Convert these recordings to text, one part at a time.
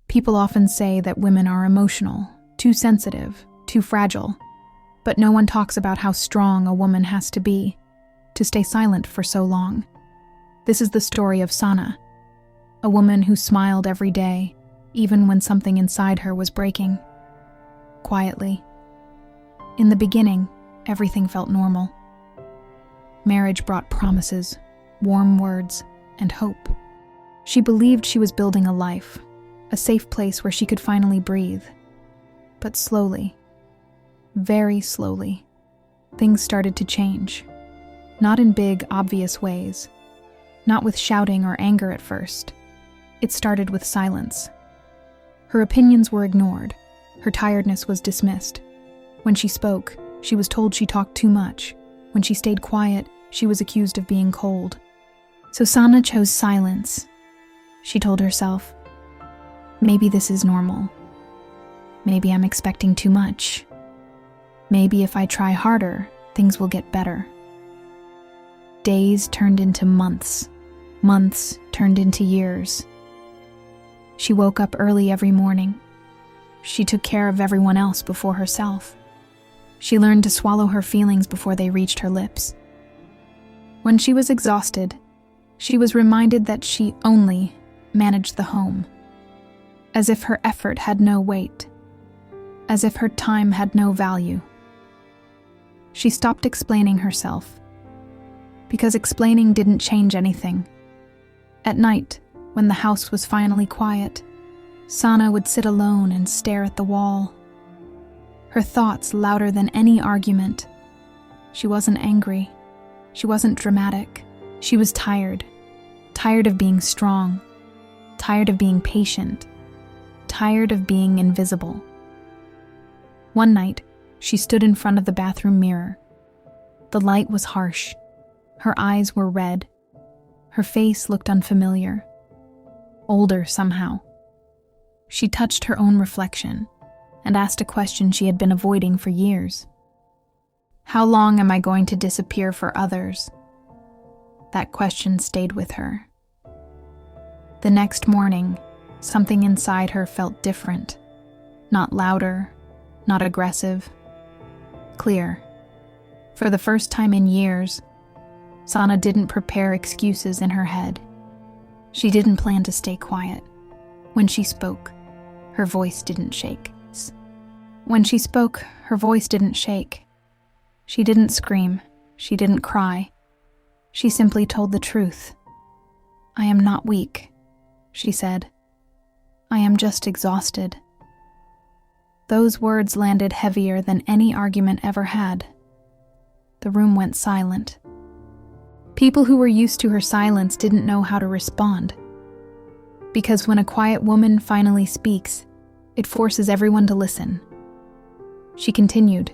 People often say that women are emotional, too sensitive, too fragile, but no one talks about how strong a woman has to be to stay silent for so long. This is the story of Sana, a woman who smiled every day, even when something inside her was breaking. Quietly. In the beginning, everything felt normal. Marriage brought promises, warm words, and hope. She believed she was building a life, a safe place where she could finally breathe. But slowly, very slowly, things started to change. Not in big, obvious ways. Not with shouting or anger at first. It started with silence. Her opinions were ignored. Her tiredness was dismissed. When she spoke, she was told she talked too much. When she stayed quiet, she was accused of being cold. So Sana chose silence. She told herself, maybe this is normal. Maybe I'm expecting too much. Maybe if I try harder, things will get better. Days turned into months. Months turned into years. She woke up early every morning. She took care of everyone else before herself. She learned to swallow her feelings before they reached her lips. When she was exhausted, she was reminded that she only managed the home, as if her effort had no weight, as if her time had no value. She stopped explaining herself, because explaining didn't change anything. At night, when the house was finally quiet, Sana would sit alone and stare at the wall. Her thoughts louder than any argument. She wasn't angry. She wasn't dramatic. She was tired. Tired of being strong. Tired of being patient. Tired of being invisible. One night, she stood in front of the bathroom mirror. The light was harsh. Her eyes were red. Her face looked unfamiliar. Older somehow. She touched her own reflection and asked a question she had been avoiding for years. How long am I going to disappear for others? That question stayed with her. The next morning, something inside her felt different. Not louder, not aggressive. Clear. For the first time in years, Sana didn't prepare excuses in her head. She didn't plan to stay quiet. When she spoke, her voice didn't shake. When she spoke, her voice didn't shake. She didn't scream. She didn't cry. She simply told the truth. I am not weak, she said. I am just exhausted. Those words landed heavier than any argument ever had. The room went silent. People who were used to her silence didn't know how to respond. Because when a quiet woman finally speaks, it forces everyone to listen. She continued,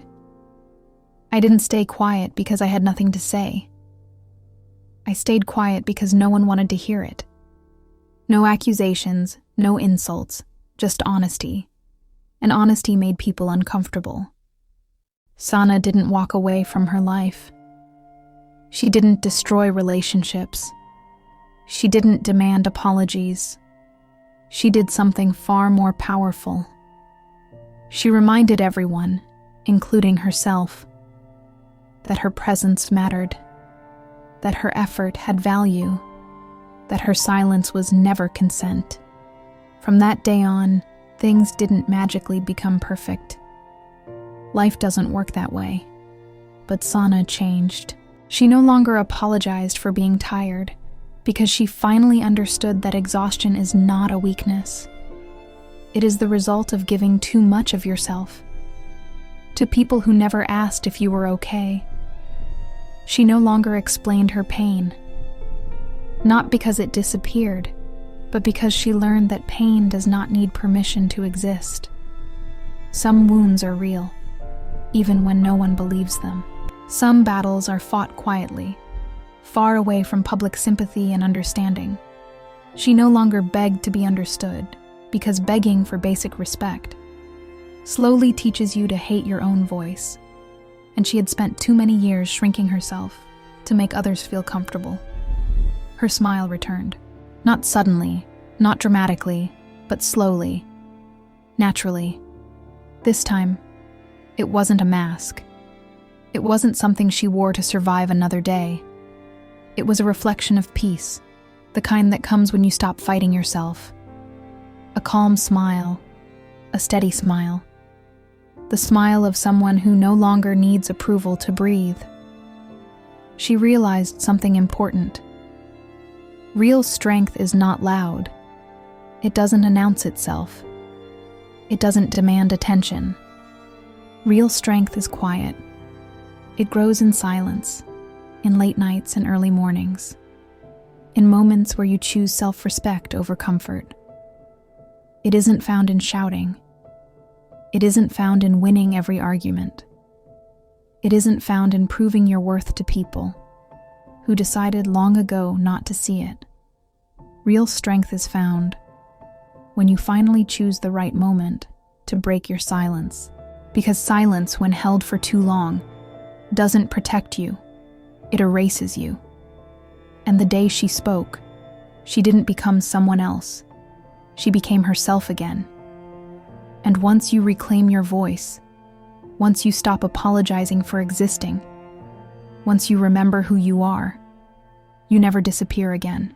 I didn't stay quiet because I had nothing to say. I stayed quiet because no one wanted to hear it. No accusations, no insults, just honesty. And honesty made people uncomfortable. Sana didn't walk away from her life. She didn't destroy relationships. She didn't demand apologies. She did something far more powerful. She reminded everyone, including herself, that her presence mattered, that her effort had value, that her silence was never consent. From that day on, things didn't magically become perfect. Life doesn't work that way. But Sana changed. She no longer apologized for being tired, because she finally understood that exhaustion is not a weakness. It is the result of giving too much of yourself to people who never asked if you were okay. She no longer explained her pain, not because it disappeared, but because she learned that pain does not need permission to exist. Some wounds are real, even when no one believes them. Some battles are fought quietly, far away from public sympathy and understanding. She no longer begged to be understood, because begging for basic respect slowly teaches you to hate your own voice, and she had spent too many years shrinking herself to make others feel comfortable. Her smile returned. Not suddenly, not dramatically, but slowly, naturally. This time, it wasn't a mask. It wasn't something she wore to survive another day. It was a reflection of peace, the kind that comes when you stop fighting yourself. A calm smile, a steady smile. The smile of someone who no longer needs approval to breathe. She realized something important. Real strength is not loud. It doesn't announce itself. It doesn't demand attention. Real strength is quiet. It grows in silence, in late nights and early mornings, in moments where you choose self-respect over comfort. It isn't found in shouting. It isn't found in winning every argument. It isn't found in proving your worth to people who decided long ago not to see it. Real strength is found when you finally choose the right moment to break your silence, because silence, when held for too long, doesn't protect you, it erases you. And the day she spoke, she didn't become someone else. She became herself again. And once you reclaim your voice, once you stop apologizing for existing, once you remember who you are, you never disappear again.